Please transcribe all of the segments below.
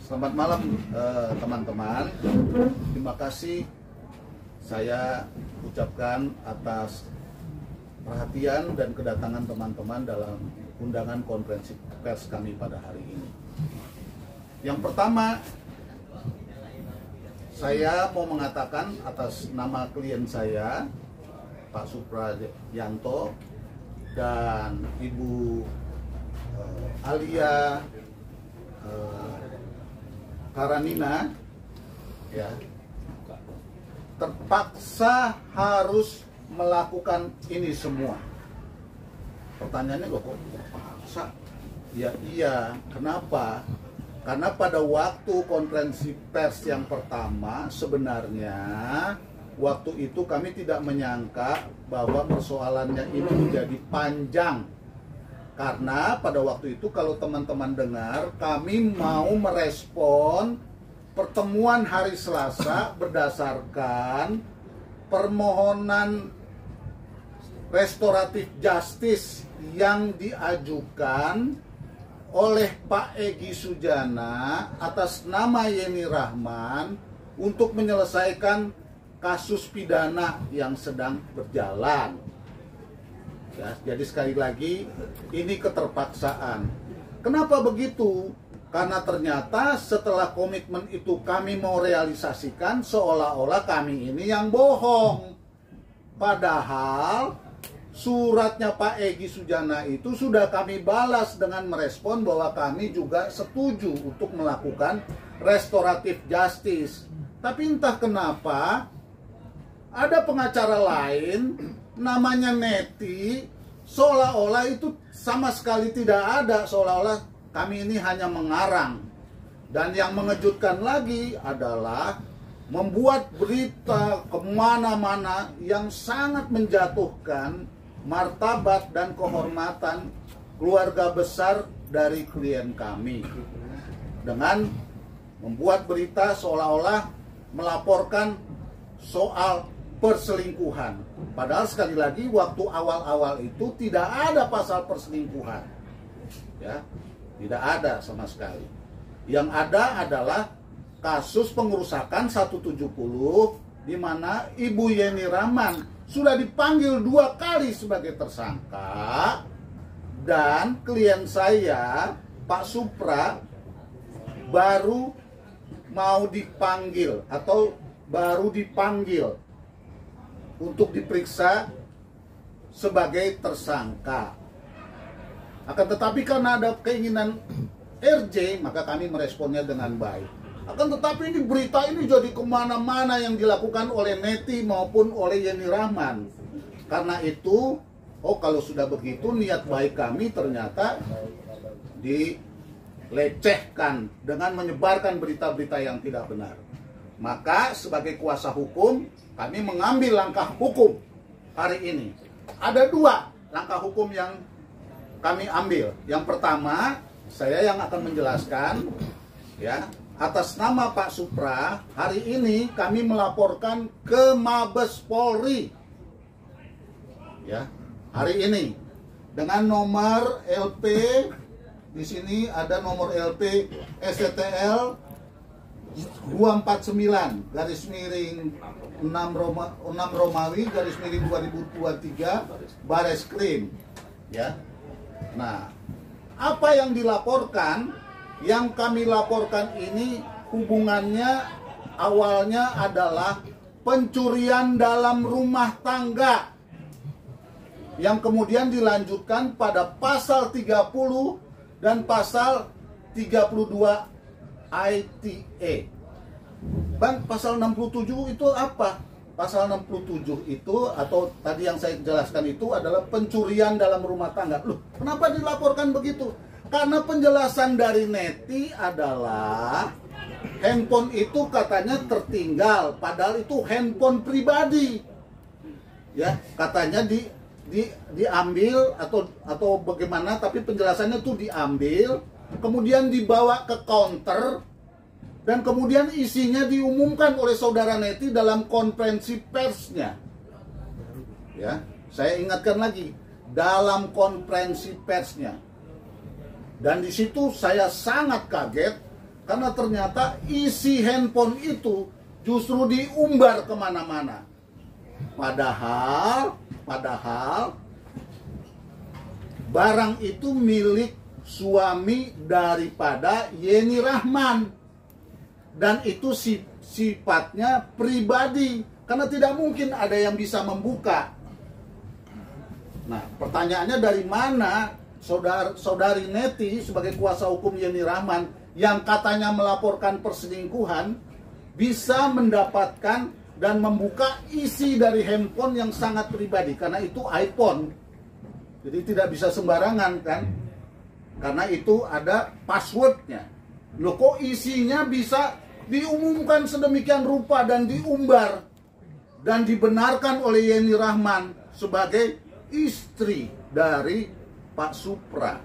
Selamat malam teman-teman. Terima kasih saya ucapkan atas perhatian dan kedatangan teman-teman dalam undangan konferensi pers kami pada hari ini. Yang pertama, saya mau mengatakan atas nama klien saya, Pak Suprayanto dan Ibu Alia Karanina, ya, terpaksa harus melakukan ini semua. Pertanyaannya kok terpaksa? Ya iya, kenapa? Karena pada waktu konferensi pers yang pertama sebenarnya waktu itu kami tidak menyangka bahwa persoalannya ini menjadi panjang. Karena pada waktu itu kalau teman-teman dengar, kami mau merespon pertemuan hari Selasa berdasarkan permohonan restoratif justice yang diajukan oleh Pak Egy Sujana atas nama Yeni Rahman untuk menyelesaikan kasus pidana yang sedang berjalan. Ya, jadi sekali lagi ini keterpaksaan. Kenapa begitu? Karena ternyata setelah komitmen itu kami mau realisasikan seolah-olah kami ini yang bohong. Padahal suratnya Pak Egy Sujana itu sudah kami balas dengan merespon bahwa kami juga setuju untuk melakukan restoratif justice. Tapi entah kenapa ada pengacara lain namanya Neti, seolah-olah itu sama sekali tidak ada, seolah-olah kami ini hanya mengarang. Dan yang mengejutkan lagi adalah membuat berita kemana-mana yang sangat menjatuhkan martabat dan kehormatan keluarga besar dari klien kami, dengan membuat berita seolah-olah melaporkan soal perselingkuhan. Padahal sekali lagi waktu awal-awal itu tidak ada pasal perselingkuhan, ya, tidak ada sama sekali. Yang ada adalah kasus pengerusakan 170 di mana Ibu Yeni Rahman sudah dipanggil 2 kali sebagai tersangka dan klien saya Pak Supra baru mau dipanggil atau baru dipanggil untuk diperiksa sebagai tersangka. Akan tetapi karena ada keinginan RJ, maka kami meresponnya dengan baik. Akan tetapi ini berita ini jadi kemana-mana yang dilakukan oleh Neti maupun oleh Yeni Rahman. Karena itu, kalau sudah begitu niat baik kami ternyata dilecehkan dengan menyebarkan berita-berita yang tidak benar. Maka sebagai kuasa hukum, kami mengambil langkah hukum hari ini. Ada 2 langkah hukum yang kami ambil. Yang pertama, saya yang akan menjelaskan, ya, atas nama Pak Supra, hari ini kami melaporkan ke Mabes Polri. Ya, hari ini dengan nomor LP, di sini ada nomor LP STL 249 garis miring 6 Romawi garis miring 2023 Bareskrim, ya. Nah, apa yang dilaporkan, yang kami laporkan ini hubungannya awalnya adalah pencurian dalam rumah tangga yang kemudian dilanjutkan pada pasal 30 dan pasal 32 ITE. Dan pasal 67 itu apa? Pasal 67 itu, atau tadi yang saya jelaskan itu adalah pencurian dalam rumah tangga. Loh, kenapa dilaporkan begitu? Karena penjelasan dari Neti adalah handphone itu katanya tertinggal, padahal itu handphone pribadi. Ya, katanya diambil atau bagaimana, tapi penjelasannya itu diambil, kemudian dibawa ke counter, dan kemudian isinya diumumkan oleh saudara Neti dalam konferensi persnya. Ya, saya ingatkan lagi, dalam konferensi persnya. Dan di situ saya sangat kaget karena ternyata isi handphone itu justru diumbar kemana-mana. Padahal barang itu milik suami daripada Yeni Rahman, dan itu sifatnya pribadi, karena tidak mungkin ada yang bisa membuka. Nah, pertanyaannya, dari mana saudari Neti sebagai kuasa hukum Yeni Rahman yang katanya melaporkan perselingkuhan bisa mendapatkan dan membuka isi dari handphone yang sangat pribadi, karena itu iPhone. Jadi tidak bisa sembarangan kan, karena itu ada passwordnya. Loh, kok isinya bisa diumumkan sedemikian rupa dan diumbar dan dibenarkan oleh Yeni Rahman sebagai istri dari Pak Supra?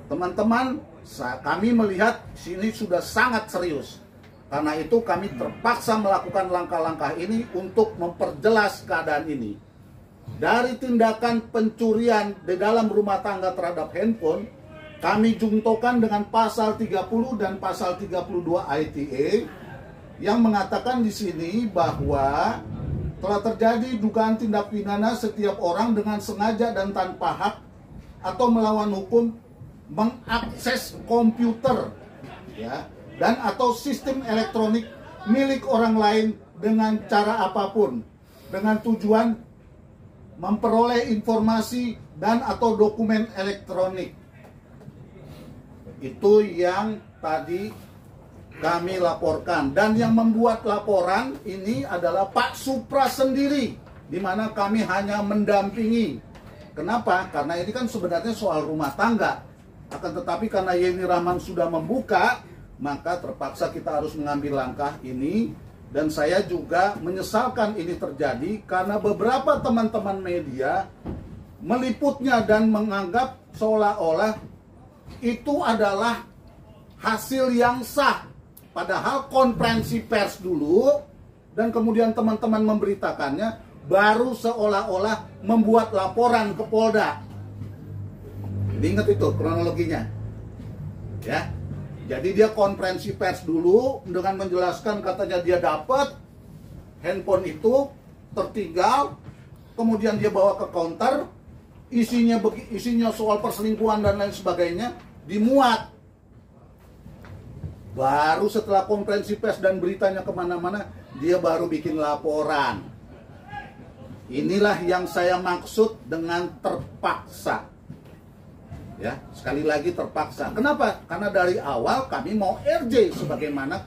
Teman-teman, kami melihat sini sudah sangat serius. Karena itu kami terpaksa melakukan langkah-langkah ini untuk memperjelas keadaan ini. Dari tindakan pencurian di dalam rumah tangga terhadap handphone, kami jungtokan dengan pasal 30 dan pasal 32 ITE yang mengatakan di sini bahwa telah terjadi dugaan tindak pidana setiap orang dengan sengaja dan tanpa hak atau melawan hukum mengakses komputer, ya, dan atau sistem elektronik milik orang lain dengan cara apapun dengan tujuan memperoleh informasi dan atau dokumen elektronik. Itu yang tadi kami laporkan, dan yang membuat laporan ini adalah Pak Supra sendiri, di mana kami hanya mendampingi. Kenapa? Karena ini kan sebenarnya soal rumah tangga. Akan tetapi karena Yeni Rahman sudah membuka, maka terpaksa kita harus mengambil langkah ini. Dan saya juga menyesalkan ini terjadi karena beberapa teman-teman media meliputnya dan menganggap seolah-olah itu adalah hasil yang sah. Padahal konferensi pers dulu dan kemudian teman-teman memberitakannya, baru seolah-olah membuat laporan ke Polda. Jadi ingat itu kronologinya, ya. Jadi dia konferensi pers dulu dengan menjelaskan, katanya dia dapat handphone itu tertinggal, kemudian dia bawa ke counter, isinya soal perselingkuhan dan lain sebagainya, dimuat. Baru setelah konferensi pers dan beritanya kemana-mana, dia baru bikin laporan. Inilah yang saya maksud dengan terpaksa. Ya, sekali lagi terpaksa. Kenapa? Karena dari awal kami mau RJ sebagaimana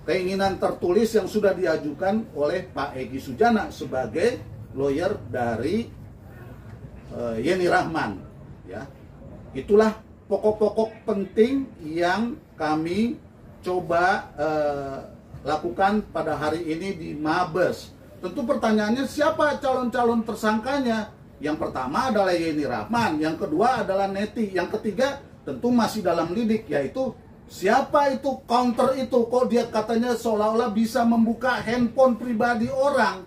keinginan tertulis yang sudah diajukan oleh Pak Egy Sujana sebagai lawyer dari Yeni Rahman. Ya, itulah pokok-pokok penting yang kami coba lakukan pada hari ini di Mabes. Tentu pertanyaannya, siapa calon-calon tersangkanya? Yang pertama adalah Yeni Rahman, yang kedua adalah Neti, yang ketiga tentu masih dalam lidik, yaitu siapa itu counter itu, kok dia katanya seolah-olah bisa membuka handphone pribadi orang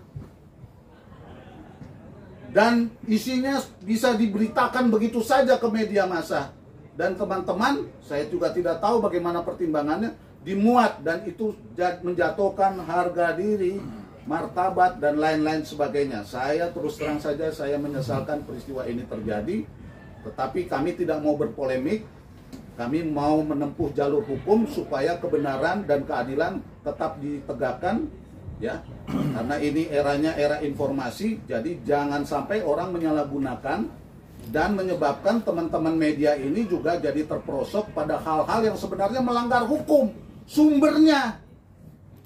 dan isinya bisa diberitakan begitu saja ke media massa. Dan teman-teman, saya juga tidak tahu bagaimana pertimbangannya, dimuat dan itu menjatuhkan harga diri, martabat dan lain-lain sebagainya. Saya terus terang saja, saya menyesalkan peristiwa ini terjadi, tetapi kami tidak mau berpolemik. Kami mau menempuh jalur hukum supaya kebenaran dan keadilan tetap ditegakkan, ya. Karena ini eranya era informasi, jadi jangan sampai orang menyalahgunakan dan menyebabkan teman-teman media ini juga jadi terperosok pada hal-hal yang sebenarnya melanggar hukum sumbernya.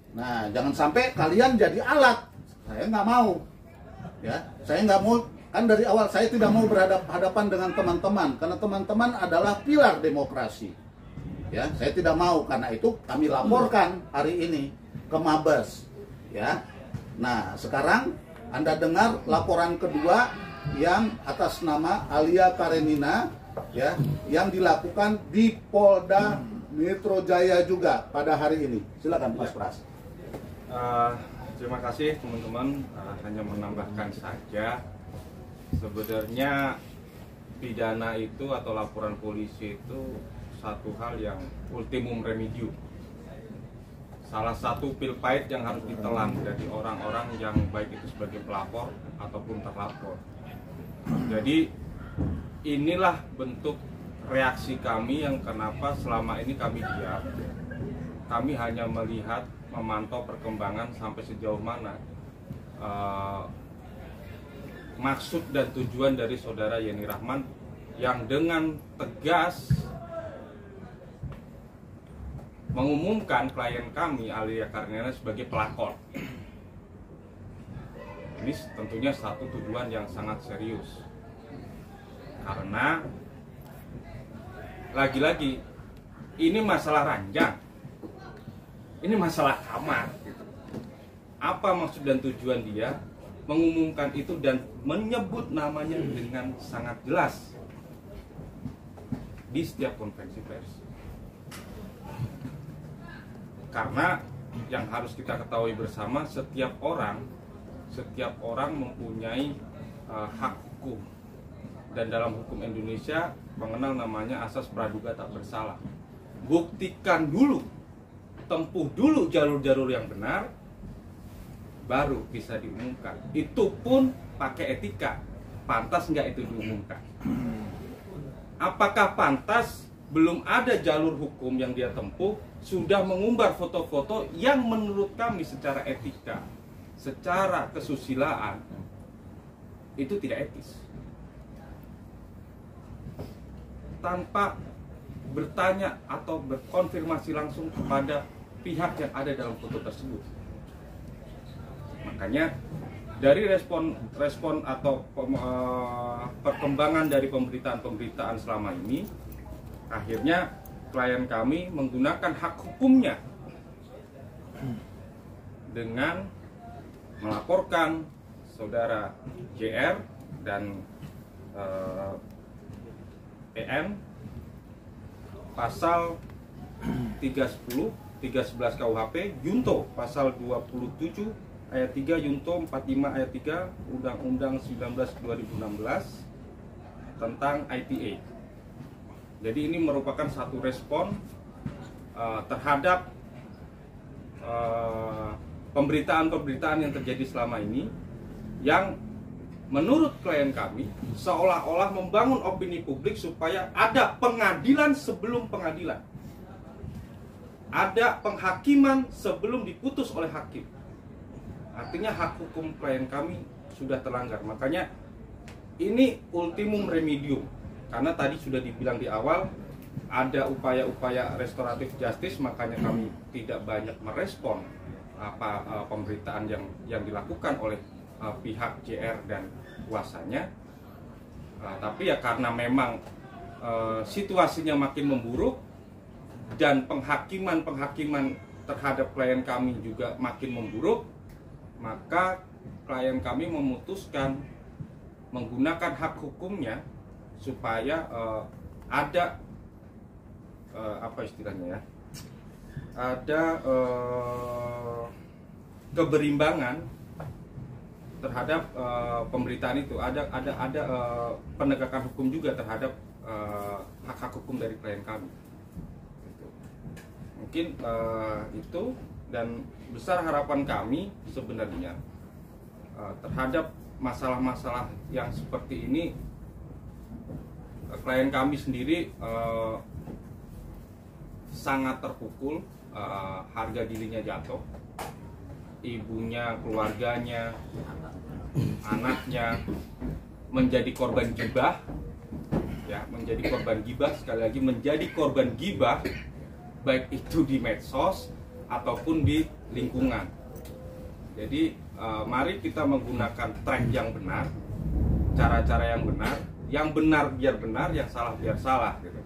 Nah, jangan sampai kalian jadi alat. Saya nggak mau, ya. Saya nggak mau, kan dari awal saya tidak mau berhadapan dengan teman-teman, karena teman-teman adalah pilar demokrasi. Ya, saya tidak mau, karena itu kami laporkan hari ini ke Mabes. Ya, nah sekarang Anda dengar laporan kedua yang atas nama Alia Karenina, ya, yang dilakukan di Polda Metro Jaya juga pada hari ini. Silakan Mas Pras. Terima kasih teman-teman. Hanya menambahkan saja, sebenarnya pidana itu atau laporan polisi itu satu hal yang ultimum remedium. Salah satu pil pahit yang harus ditelan dari orang-orang yang baik itu sebagai pelapor ataupun terlapor. Jadi inilah bentuk reaksi kami yang kenapa selama ini kami diam. Kami hanya melihat, memantau perkembangan sampai sejauh mana maksud dan tujuan dari saudara Yeni Rahman yang dengan tegas mengumumkan klien kami Alia Karniana sebagai pelakor. Ini tentunya satu tujuan yang sangat serius, karena lagi-lagi ini masalah ranjang, ini masalah kamar gitu. Apa maksud dan tujuan dia mengumumkan itu dan menyebut namanya dengan sangat jelas di setiap konferensi pers? Karena yang harus kita ketahui bersama, setiap orang mempunyai hak hukum, dan dalam hukum Indonesia mengenal namanya asas praduga tak bersalah. Buktikan dulu, tempuh dulu jalur-jalur yang benar, baru bisa diumumkan. Itu pun pakai etika, pantas nggak itu diumumkan? Apakah pantas belum ada jalur hukum yang dia tempuh, sudah mengumbar foto-foto yang menurut kami secara etika, secara kesusilaan, itu tidak etis, tanpa bertanya atau berkonfirmasi langsung kepada pihak yang ada dalam foto tersebut. Makanya dari respon atau perkembangan dari pemberitaan selama ini, akhirnya klien kami menggunakan hak hukumnya dengan melaporkan saudara JR dan EN pasal 310, 311 KUHP, Junto pasal 27 ayat 3, Junto 45 ayat 3 Undang-Undang 19 2016 tentang ITA. Jadi ini merupakan satu respon terhadap pemberitaan-pemberitaan yang terjadi selama ini, yang menurut klien kami seolah-olah membangun opini publik supaya ada pengadilan sebelum pengadilan, ada penghakiman sebelum diputus oleh hakim. Artinya hak hukum klien kami sudah terlanggar. Makanya ini ultimum remedium, karena tadi sudah dibilang di awal ada upaya-upaya restoratif justice, makanya kami tidak banyak merespon pemberitaan yang dilakukan oleh pihak JR dan kuasanya. Tapi ya karena memang situasinya makin memburuk dan penghakiman terhadap klien kami juga makin memburuk, maka klien kami memutuskan menggunakan hak hukumnya supaya ada apa istilahnya ya, ada keberimbangan terhadap pemberitaan itu, ada penegakan hukum juga terhadap hak-hak hukum dari klien kami. Mungkin itu, dan besar harapan kami sebenarnya terhadap masalah-masalah yang seperti ini. Klien kami sendiri sangat terpukul, harga dirinya jatuh, ibunya, keluarganya, anaknya menjadi korban gibah, ya, menjadi korban gibah. Sekali lagi, menjadi korban gibah, baik itu di medsos ataupun di lingkungan. Jadi mari kita menggunakan track yang benar, cara-cara yang benar biar benar, yang salah biar salah gitu.